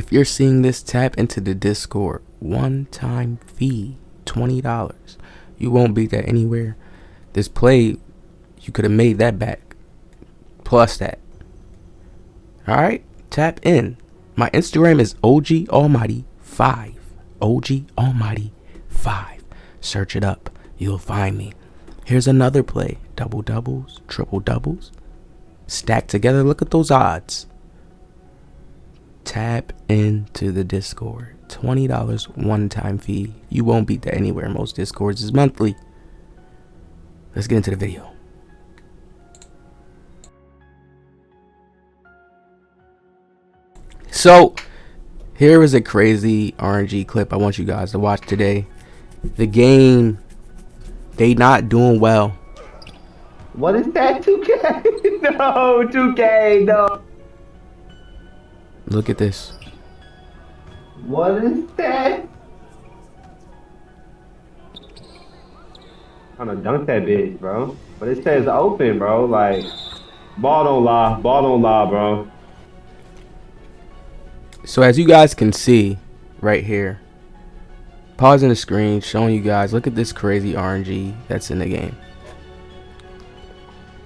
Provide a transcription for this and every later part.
If you're seeing this, tap into the Discord. One-time fee, $20. You won't beat that anywhere. This play, you could have made that back. Plus that. Alright? Tap in. My Instagram is OG Almighty 5. OG Almighty 5. Search it up. You'll find me. Here's another play. Double doubles, triple doubles. Stacked together. Look at those odds. Tap into the Discord. $20 one-time fee. You won't beat that anywhere. Most Discords is monthly. Let's get into the video. So, here is a crazy RNG clip I want you guys to watch today. The game, they not doing well. What is that, 2K? No, 2K, no. Look at this. What is that? I'm gonna dunk that bitch, bro. But it says open, bro. Like, ball don't lie, bro. So as you guys can see right here, pausing the screen, showing you guys, look at this crazy RNG that's in the game.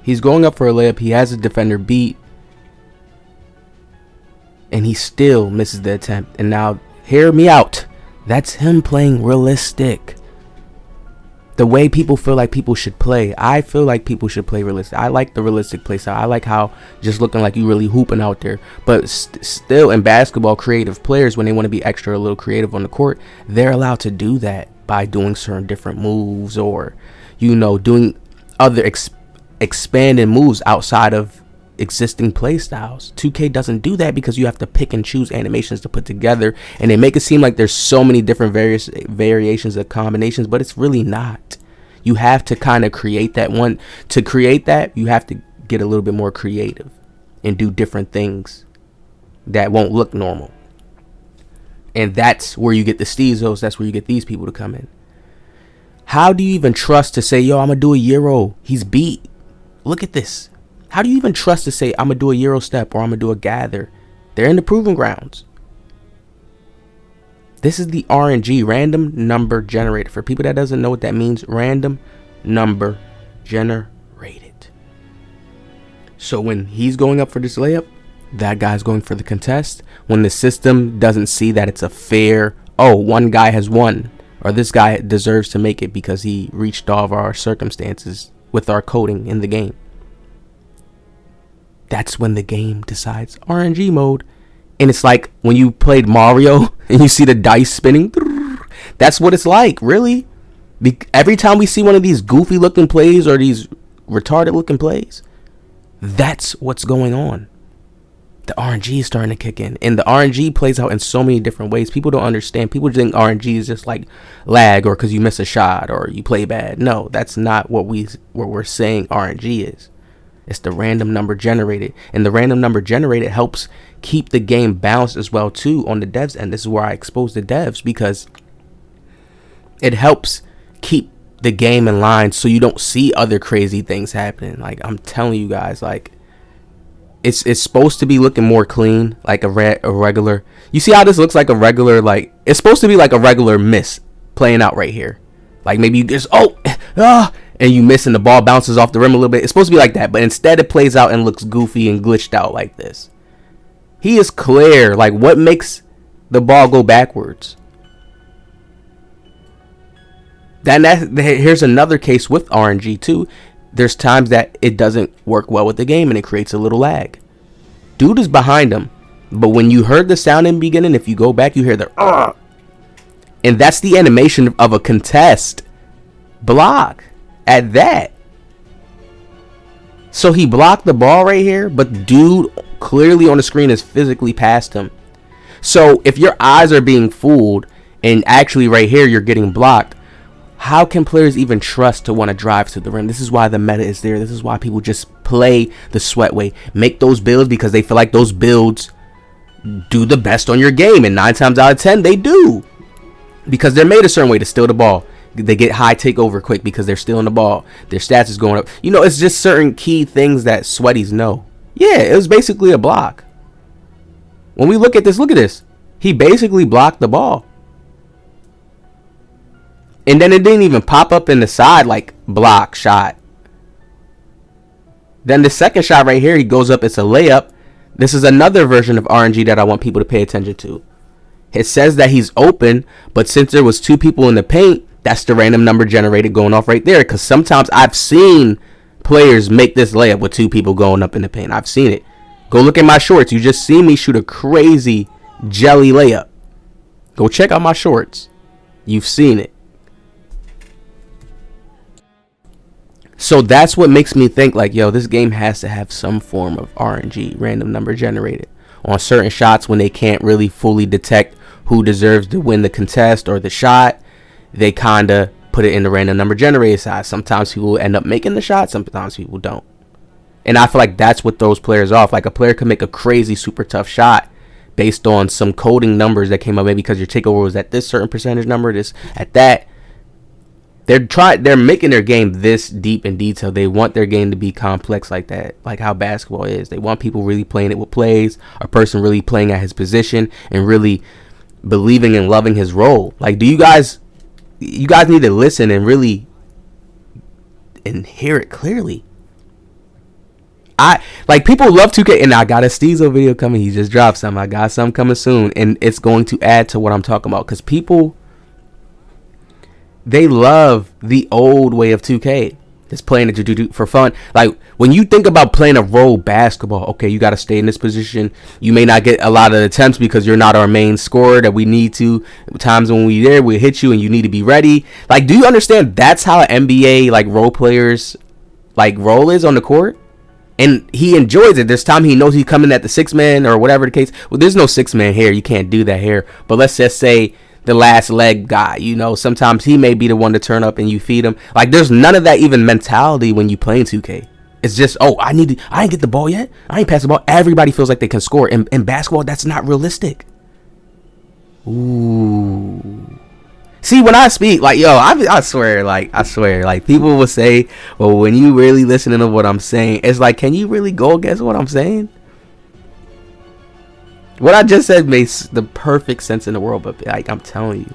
He's going up for a layup. He has a defender beat, and he still misses the attempt. And now, hear me out. That's him playing realistic. The way people feel like people should play. I feel like people should play realistic. I like the realistic play style. I like how just looking like you really hooping out there. But still, in basketball, creative players, when they want to be extra a little creative on the court, they're allowed to do that by doing certain different moves, or, you know, doing other expanding moves outside of existing play styles. 2K doesn't do that because you have to pick and choose animations to put together, and they make it seem like there's so many different variations of combinations, but it's really not. You have to kind of create that one. To create that, you have to get a little bit more creative and do different things that won't look normal. And that's where you get the Steezos. That's where you get these people to come in. How do you even trust to say, yo, I'm gonna do a Euro, he's beat? Look at this. How do you even trust to say, I'm going to do a Euro step or I'm going to do a gather? They're in the proving grounds. This is the RNG, random number generator. For people that doesn't know what that means, random number generated. So when he's going up for this layup, that guy's going for the contest. When the system doesn't see that it's a fair, oh, one guy has won, or this guy deserves to make it because he reached all of our circumstances with our coding in the game. That's when the game decides RNG mode. And it's like when you played Mario and you see the dice spinning. That's what it's like, really. Every time we see one of these goofy looking plays or these retarded looking plays, that's what's going on. The RNG is starting to kick in. And the RNG plays out in so many different ways. People don't understand. People think RNG is just like lag or because you miss a shot or you play bad. No, that's not what we're saying RNG is. It's the random number generated, and the random number generated helps keep the game balanced as well too on the devs end. This is where I expose the devs, because it helps keep the game in line so you don't see other crazy things happening. Like, I'm telling you guys, like, it's supposed to be looking more clean, like a regular. You see how this looks like a regular, like, it's supposed to be like a regular miss playing out right here. Like, maybe you just and you miss and the ball bounces off the rim a little bit. It's supposed to be like that, but instead it plays out and looks goofy and glitched out like this. He is clear. Like, what makes the ball go backwards? Here's another case with RNG too. There's times that it doesn't work well with the game and it creates a little lag. Dude is behind him, but when you heard the sound in the beginning, if you go back, you hear the and that's the animation of a contest block at that. So he blocked the ball right here, but dude clearly on the screen is physically past him. So if your eyes are being fooled and actually right here you're getting blocked, how can players even trust to want to drive to the rim? This is why the meta is there. This is why people just play the sweat way, make those builds because they feel like those builds do the best on your game, and 9 times out of 10 they do, because they're made a certain way to steal the ball. They get high takeover quick because they're stealing the ball. Their stats is going up. You know, it's just certain key things that sweaties know. Yeah, it was basically a block. When we look at this, He basically blocked the ball. And then it didn't even pop up in the side like block shot. Then the second shot right here, he goes up, it's a layup. This is another version of RNG that I want people to pay attention to. It says that he's open, but since there was 2 people in the paint, that's the random number generated going off right there. Because sometimes I've seen players make this layup with 2 people going up in the paint. I've seen it. Go look at my shorts. You just see me shoot a crazy jelly layup. Go check out my shorts. You've seen it. So that's what makes me think like, yo, this game has to have some form of RNG, random number generated, on certain shots when they can't really fully detect who deserves to win the contest or the shot. They kind of put it in the random number generated side. Sometimes people end up making the shot, sometimes people don't. And I feel like that's what throws players off. Like a player could make a crazy super tough shot based on some coding numbers that came up, maybe because your takeover was at this certain percentage number, this at that. They're making their game this deep in detail. They want their game to be complex like that, like how basketball is. They want people really playing it with plays, a person really playing at his position and really believing and loving his role. Like, do you guys need to listen and really and hear it clearly. People love 2K, and I got a Steezo video coming. He just dropped some. I got some coming soon, and it's going to add to what I'm talking about, because people, they love the old way of 2K. Just playing it for fun. Like, when you think about playing a role basketball, okay, you got to stay in this position. You may not get a lot of attempts because you're not our main scorer that we need to. Times when we're there, we hit you and you need to be ready. Like, do you understand that's how an NBA, like, role players, like, role is on the court? And he enjoys it. There's time he knows he's coming at the 6-man or whatever the case. Well, there's no 6-man here. You can't do that here. But let's just say the last leg guy, you know, sometimes he may be the one to turn up and you feed him. Like, there's none of that even mentality when you playing 2K. It's just, oh, I ain't get the ball yet. I ain't passed the ball. Everybody feels like they can score. In basketball, that's not realistic. Ooh. See, when I speak, like, yo, I swear, like, people will say, well, when you really listening to what I'm saying, it's like, can you really go against what I'm saying? What I just said makes the perfect sense in the world, but, like, I'm telling you,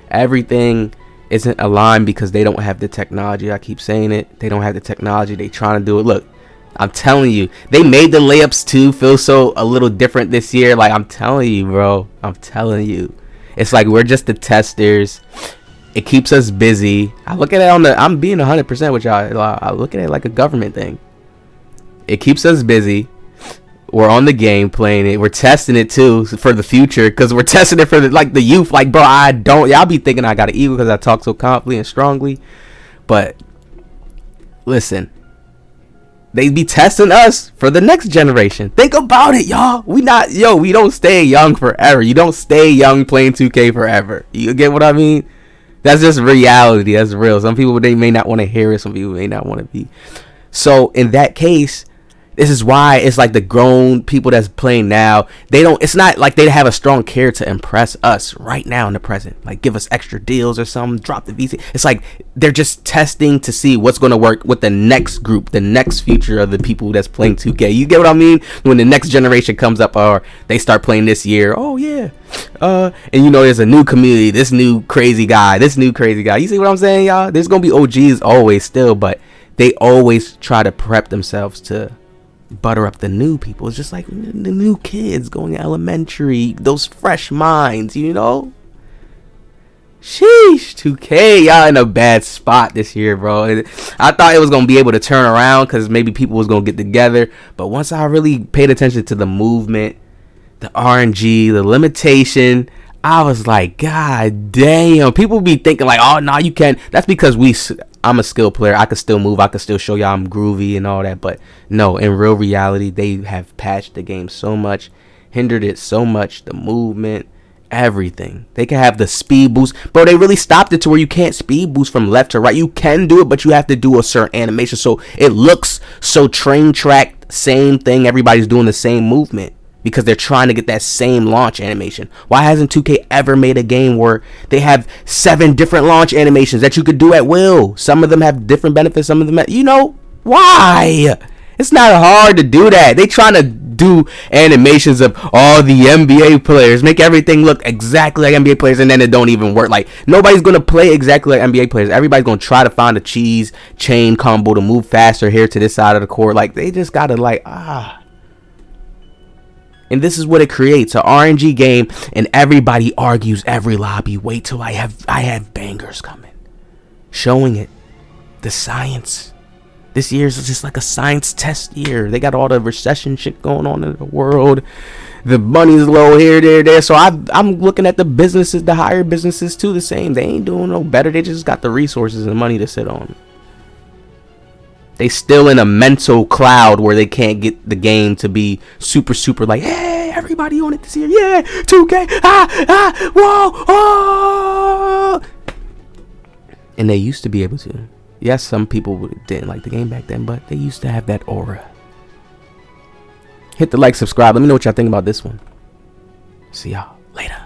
everything isn't aligned because they don't have the technology. I keep saying it. They don't have the technology. They trying to do it. Look, I'm telling you, they made the layups too feel so a little different this year. Like, I'm telling you, bro. I'm telling you. It's like we're just the testers. It keeps us busy. I look at it I'm being 100% with y'all. I look at it like a government thing. It keeps us busy. We're on the game playing it. We're testing it too for the future, because we're testing it for the youth. Like, bro, y'all be thinking I got an ego because I talk so confidently and strongly. But listen, they be testing us for the next generation. Think about it, y'all. We don't stay young forever. You don't stay young playing 2K forever. You get what I mean? That's just reality. That's real. Some people, they may not want to hear it. Some people may not want to be. So in that case, this is why it's like the grown people that's playing now, it's not like they have a strong care to impress us right now in the present. Like, give us extra deals or something, drop the VC. It's like they're just testing to see what's going to work with the next group, the next future of the people that's playing 2K. You get what I mean? When the next generation comes up or they start playing this year, oh yeah. And you know, there's a new community, this new crazy guy. You see what I'm saying, y'all? There's going to be OGs always still, but they always try to prep themselves to butter up the new people. It's just like the new kids going to elementary, those fresh minds, you know. Sheesh, 2K, y'all in a bad spot this year, bro. I thought it was gonna be able to turn around because maybe people was gonna get together, but once I really paid attention to the movement, the RNG, the limitation, I was like, God damn. People be thinking like, oh no, you can't. That's because I'm a skilled player. I can still move. I can still show y'all I'm groovy and all that. But no, in real reality, they have patched the game so much, hindered it so much, the movement, everything. They can have the speed boost. Bro, they really stopped it to where you can't speed boost from left to right. You can do it, but you have to do a certain animation. So it looks so train tracked, same thing. Everybody's doing the same movement, because they're trying to get that same launch animation. Why hasn't 2K ever made a game where they have 7 different launch animations that you could do at will? Some of them have different benefits. Some of them, why? It's not hard to do that. They trying to do animations of all the NBA players, make everything look exactly like NBA players, and then it don't even work. Like, nobody's gonna play exactly like NBA players. Everybody's gonna try to find a cheese chain combo to move faster here to this side of the court. Like, they just gotta and this is what it creates, a RNG game, and everybody argues every lobby. Wait till I have bangers coming, showing it, the science. This year's just like a science test year. They got all the recession shit going on in the world. The money's low here, there. So I'm looking at the businesses, the higher businesses too, the same. They ain't doing no better. They just got the resources and money to sit on. They still in a mental cloud where they can't get the game to be super like, hey, everybody on it this year. Yeah, 2K. Whoa, oh. And they used to be able to. Yes, some people didn't like the game back then, but they used to have that aura. Hit the like, subscribe. Let me know what y'all think about this one. See y'all later.